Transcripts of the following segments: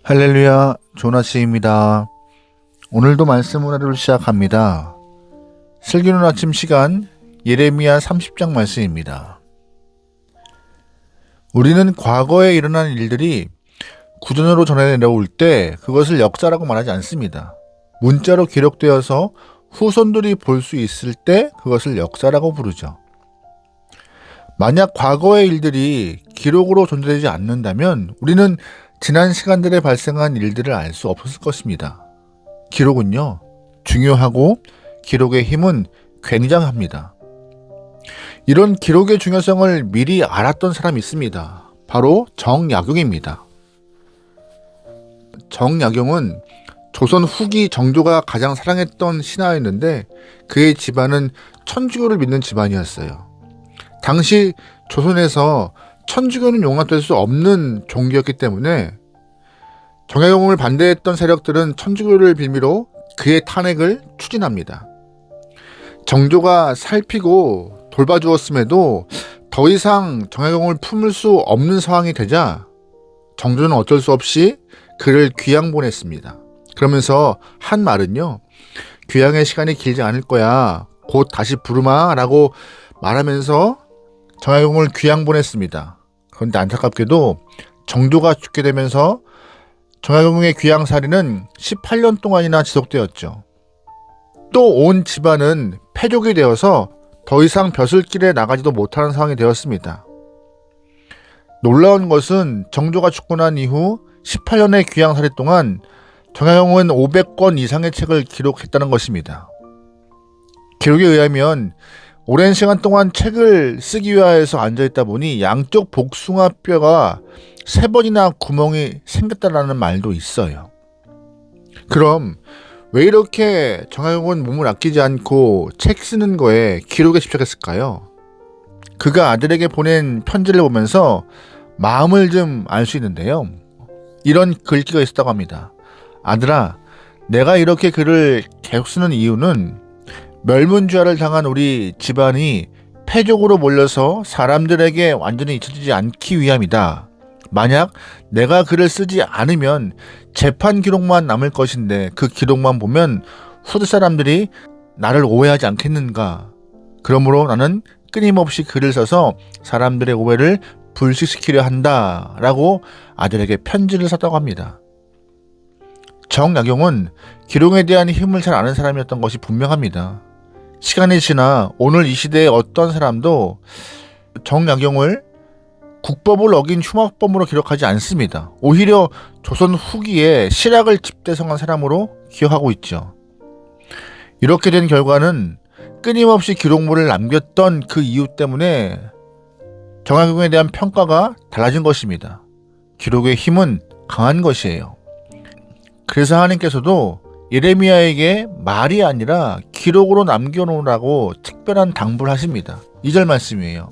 할렐루야, 조나스입니다. 오늘도 말씀 하루를 시작합니다. 슬기로운 아침 시간 예레미야 30장 말씀입니다. 우리는 과거에 일어난 일들이 구전으로 전해 내려올 때 그것을 역사라고 말하지 않습니다. 문자로 기록되어서 후손들이 볼 수 있을 때 그것을 역사라고 부르죠. 만약 과거의 일들이 기록으로 존재되지 않는다면 우리는 지난 시간들에 발생한 일들을 알 수 없었을 것입니다. 기록은요, 중요하고 기록의 힘은 굉장합니다. 이런 기록의 중요성을 미리 알았던 사람이 있습니다. 바로 정약용입니다. 정약용은 조선 후기 정조가 가장 사랑했던 신하였는데 그의 집안은 천주교를 믿는 집안이었어요. 당시 조선에서 천주교는 용납될 수 없는 종교였기 때문에 정약용을 반대했던 세력들은 천주교를 빌미로 그의 탄핵을 추진합니다. 정조가 살피고 돌봐주었음에도 더 이상 정약용을 품을 수 없는 상황이 되자 정조는 어쩔 수 없이 그를 귀양 보냈습니다. 그러면서 한 말은요, 귀양의 시간이 길지 않을 거야, 곧 다시 부르마 라고 말하면서 정약용을 귀양 보냈습니다. 그런데 안타깝게도 정조가 죽게 되면서 정약용의 귀양살이는 18년 동안이나 지속되었죠. 또 온 집안은 패족이 되어서 더 이상 벼슬길에 나가지도 못하는 상황이 되었습니다. 놀라운 것은 정조가 죽고 난 이후 18년의 귀양살이 동안 정약용은 500권 이상의 책을 기록했다는 것입니다. 기록에 의하면 오랜 시간 동안 책을 쓰기 위해서 앉아있다 보니 양쪽 복숭아뼈가 3번이나 구멍이 생겼다라는 말도 있어요. 그럼 왜 이렇게 정약용은 몸을 아끼지 않고 책 쓰는 거에 기록에 집착했을까요? 그가 아들에게 보낸 편지를 보면서 마음을 좀 알 수 있는데요. 이런 글귀가 있었다고 합니다. 아들아, 내가 이렇게 글을 계속 쓰는 이유는 멸문주화를 당한 우리 집안이 패족으로 몰려서 사람들에게 완전히 잊혀지지 않기 위함이다. 만약 내가 글을 쓰지 않으면 재판 기록만 남을 것인데 그 기록만 보면 후대 사람들이 나를 오해하지 않겠는가. 그러므로 나는 끊임없이 글을 써서 사람들의 오해를 불식시키려 한다 라고 아들에게 편지를 썼다고 합니다. 정약용은 기록에 대한 힘을 잘 아는 사람이었던 것이 분명합니다. 시간이 지나 오늘 이 시대의 어떤 사람도 정약용을 국법을 어긴 흉악범으로 기록하지 않습니다. 오히려 조선 후기에 실학을 집대성한 사람으로 기억하고 있죠. 이렇게 된 결과는 끊임없이 기록물을 남겼던 그 이유 때문에 정약용에 대한 평가가 달라진 것입니다. 기록의 힘은 강한 것이에요. 그래서 하나님께서도 예레미야에게 말이 아니라 기록으로 남겨놓으라고 특별한 당부를 하십니다. 2절 말씀이에요.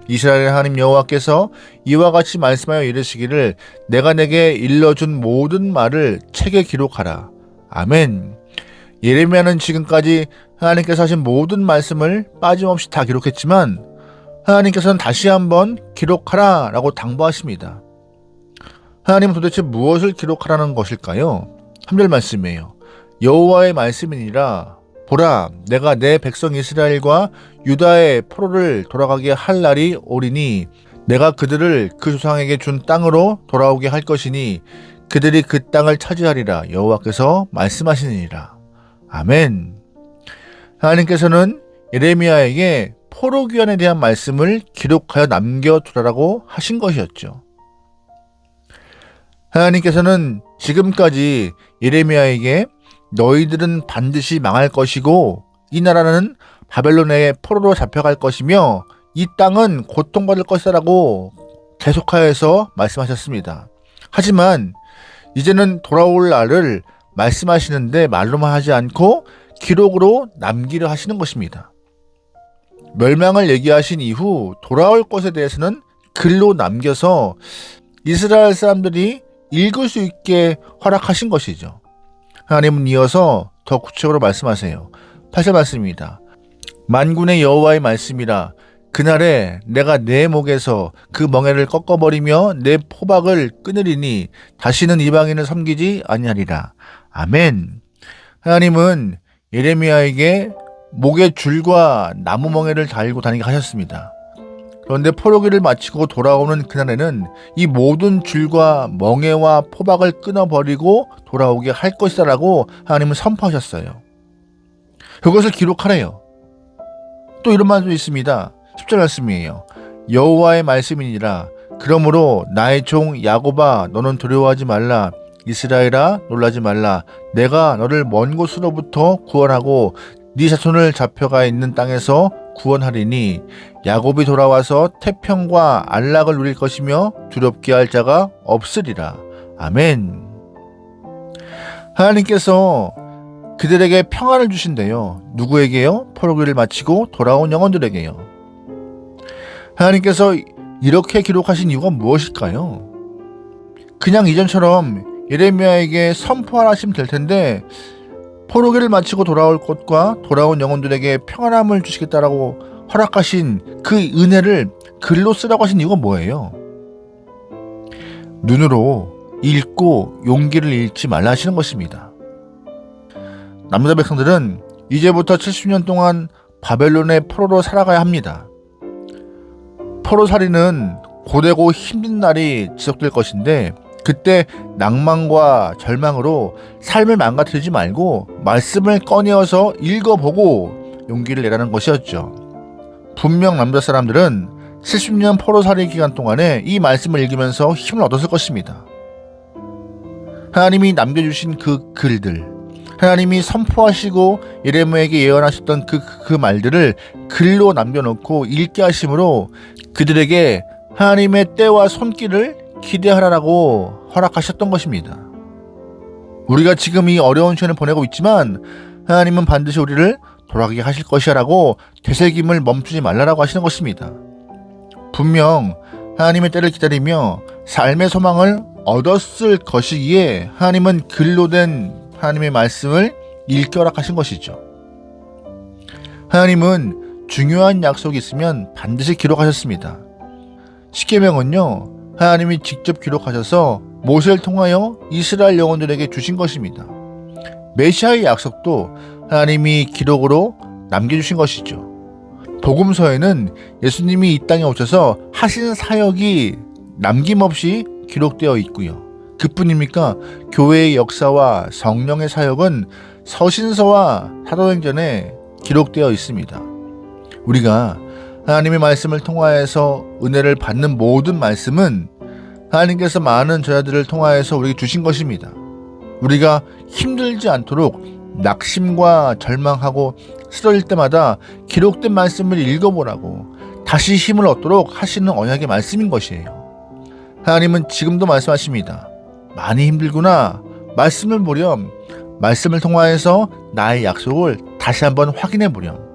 이스라엘의 하나님 여호와께서 이와 같이 말씀하여 이르시기를 내가 내게 일러준 모든 말을 책에 기록하라. 아멘. 예레미야는 지금까지 하나님께서 하신 모든 말씀을 빠짐없이 다 기록했지만 하나님께서는 다시 한번 기록하라 라고 당부하십니다. 하나님은 도대체 무엇을 기록하라는 것일까요? 3절 말씀이에요. 여호와의 말씀이니라. 보라, 내가 내 백성 이스라엘과 유다의 포로를 돌아가게 할 날이 오리니 내가 그들을 그 조상에게 준 땅으로 돌아오게 할 것이니 그들이 그 땅을 차지하리라. 여호와께서 말씀하시니라. 아멘. 하나님께서는 예레미야에게 포로 귀환에 대한 말씀을 기록하여 남겨두라고 하신 것이었죠. 하나님께서는 지금까지 예레미야에게 너희들은 반드시 망할 것이고 이 나라는 바벨론의 포로로 잡혀갈 것이며 이 땅은 고통받을 것이라고 계속하여서 말씀하셨습니다. 하지만 이제는 돌아올 날을 말씀하시는데 말로만 하지 않고 기록으로 남기려 하시는 것입니다. 멸망을 얘기하신 이후 돌아올 것에 대해서는 글로 남겨서 이스라엘 사람들이 읽을 수 있게 허락하신 것이죠. 하나님은 이어서 더 구체적으로 말씀하세요. 8절 말씀입니다. 만군의 여호와의 말씀이라. 그날에 내가 내 목에서 그 멍에를 꺾어버리며 내 포박을 끊으리니 다시는 이방인을 섬기지 아니하리라. 아멘. 하나님은 예레미야에게 목에 줄과 나무 멍에를 달고 다니게 하셨습니다. 그런데 포로기를 마치고 돌아오는 그날에는 이 모든 줄과 멍에와 포박을 끊어버리고 돌아오게 할 것이다 라고 하나님은 선포하셨어요. 그것을 기록하래요. 또 이런 말도 있습니다. 10절 말씀이에요. 여호와의 말씀이니라. 그러므로 나의 종 야곱아 너는 두려워하지 말라. 이스라엘아 놀라지 말라. 내가 너를 먼 곳으로부터 구원하고 네 자손을 잡혀가 있는 땅에서 구원하리니 야곱이 돌아와서 태평과 안락을 누릴 것이며 두렵게 할 자가 없으리라. 아멘. 하나님께서 그들에게 평안을 주신대요. 누구에게요? 포로기를 마치고 돌아온 영혼들에게요. 하나님께서 이렇게 기록하신 이유가 무엇일까요? 그냥 이전처럼 예레미야에게 선포하라 하시면 될 텐데 포로기를 마치고 돌아올 것과 돌아온 영혼들에게 평안함을 주시겠다라고 허락하신 그 은혜를 글로 쓰라고 하신 이유가 뭐예요? 눈으로 읽고 용기를 잃지 말라 하시는 것입니다. 남유다 백성들은 이제부터 70년 동안 바벨론의 포로로 살아가야 합니다. 포로살이는 고되고 힘든 날이 지속될 것인데 그때 낭만과 절망으로 삶을 망가뜨리지 말고 말씀을 꺼내어서 읽어보고 용기를 내라는 것이었죠. 분명 남유다 사람들은 70년 포로살이 기간 동안에 이 말씀을 읽으면서 힘을 얻었을 것입니다. 하나님이 남겨주신 그 글들, 하나님이 선포하시고 예레미야에게 예언하셨던 그 말들을 글로 남겨놓고 읽게 하심으로 그들에게 하나님의 때와 손길을 기대하라고 허락하셨던 것입니다. 우리가 지금 이 어려운 시간을 보내고 있지만 하나님은 반드시 우리를 돌아가게 하실 것이라고 되새김을 멈추지 말라라고 하시는 것입니다. 분명 하나님의 때를 기다리며 삶의 소망을 얻었을 것이기에 하나님은 글로 된 하나님의 말씀을 읽게 허락하신 것이죠. 하나님은 중요한 약속이 있으면 반드시 기록하셨습니다. 십계명은요, 하나님이 직접 기록하셔서 모세를 통하여 이스라엘 영혼들에게 주신 것입니다. 메시아의 약속도 하나님이 기록으로 남겨주신 것이죠. 복음서에는 예수님이 이 땅에 오셔서 하신 사역이 남김없이 기록되어 있고요. 그뿐입니까? 교회의 역사와 성령의 사역은 서신서와 사도행전에 기록되어 있습니다. 우리가 하나님의 말씀을 통하여서 은혜를 받는 모든 말씀은 하나님께서 많은 저자들을 통하여서 우리에게 주신 것입니다. 우리가 힘들지 않도록 낙심과 절망하고 쓰러질 때마다 기록된 말씀을 읽어보라고 다시 힘을 얻도록 하시는 언약의 말씀인 것이에요. 하나님은 지금도 말씀하십니다. 많이 힘들구나. 말씀을 보렴. 말씀을 통하여서 나의 약속을 다시 한번 확인해 보렴.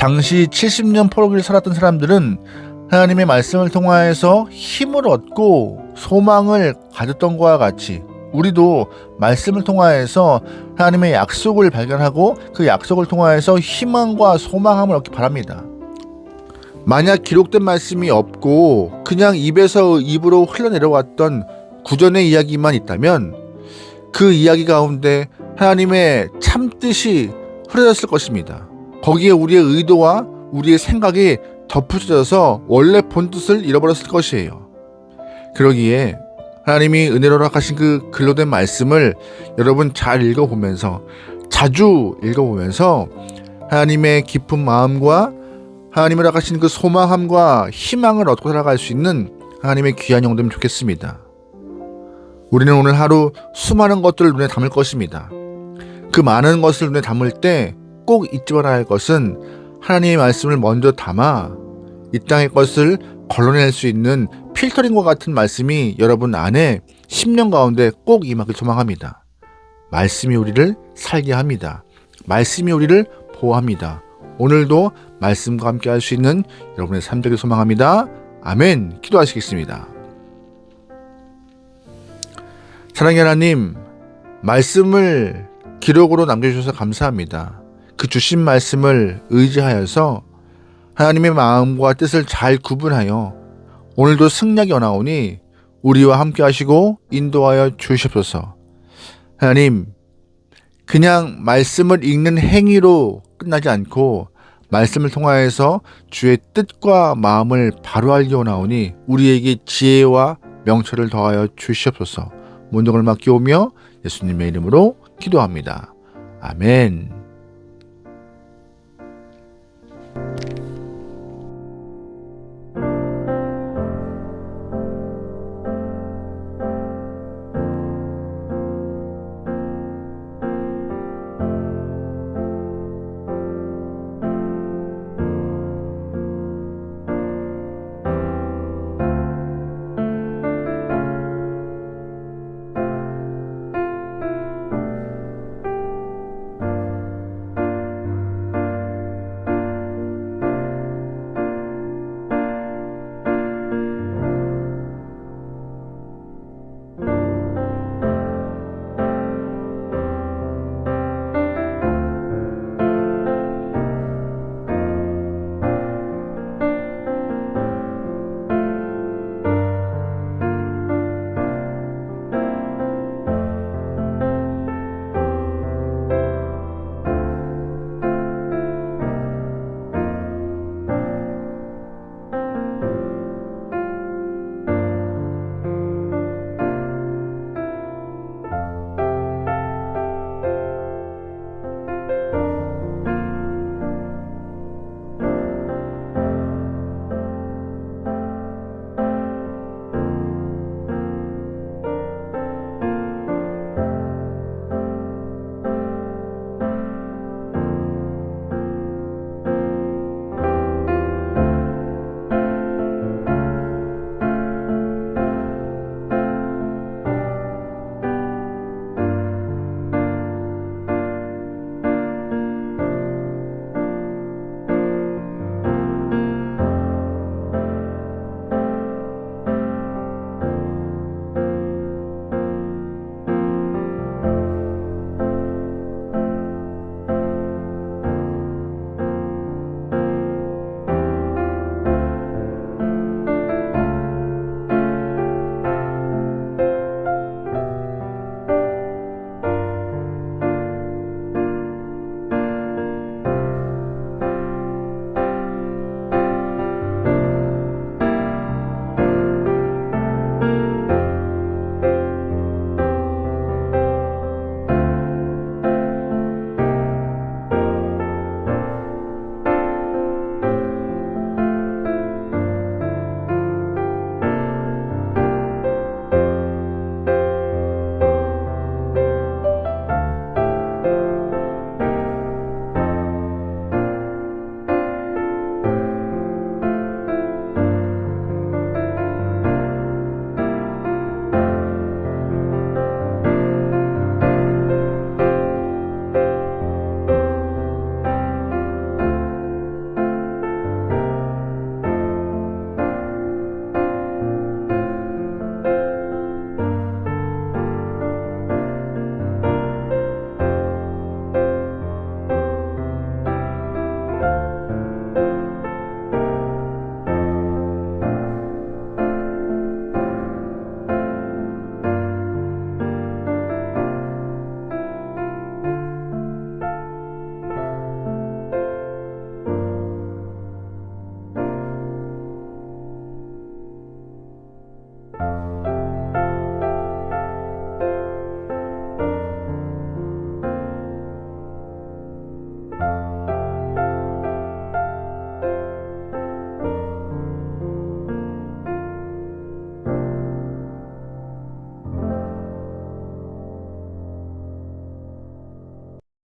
당시 70년 포로기를 살았던 사람들은 하나님의 말씀을 통하여서 힘을 얻고 소망을 가졌던 것과 같이 우리도 말씀을 통하여서 하나님의 약속을 발견하고 그 약속을 통하여서 희망과 소망함을 얻기 바랍니다. 만약 기록된 말씀이 없고 그냥 입에서 입으로 흘러내려왔던 구전의 이야기만 있다면 그 이야기 가운데 하나님의 참뜻이 흐려졌을 것입니다. 거기에 우리의 의도와 우리의 생각이 덧붙여져서 원래 본뜻을 잃어버렸을 것이에요. 그러기에 하나님이 은혜로 허락하신 그 글로 된 말씀을 여러분 잘 읽어보면서 자주 읽어보면서 하나님의 깊은 마음과 하나님을 허락하신 그 소망함과 희망을 얻고 살아갈 수 있는 하나님의 귀한 영혼되면 좋겠습니다. 우리는 오늘 하루 수많은 것들을 눈에 담을 것입니다. 그 많은 것을 눈에 담을 때 꼭 잊지 말아야 할 것은 하나님의 말씀을 먼저 담아 이 땅의 것을 걸러낼 수 있는 필터링과 같은 말씀이 여러분 안에 10년 가운데 꼭 임하길 소망합니다. 말씀이 우리를 살게 합니다. 말씀이 우리를 보호합니다. 오늘도 말씀과 함께 할 수 있는 여러분의 삶 되길 소망합니다. 아멘. 기도하시겠습니다. 사랑의 하나님, 말씀을 기록으로 남겨주셔서 감사합니다. 그 주신 말씀을 의지하여서 하나님의 마음과 뜻을 잘 구분하여 오늘도 승리하게 원하오니 우리와 함께 하시고 인도하여 주시옵소서. 하나님, 그냥 말씀을 읽는 행위로 끝나지 않고 말씀을 통하여서 주의 뜻과 마음을 바로 알게 원하오니 우리에게 지혜와 명철을 더하여 주시옵소서. 문동을 맡기오며 예수님의 이름으로 기도합니다. 아멘.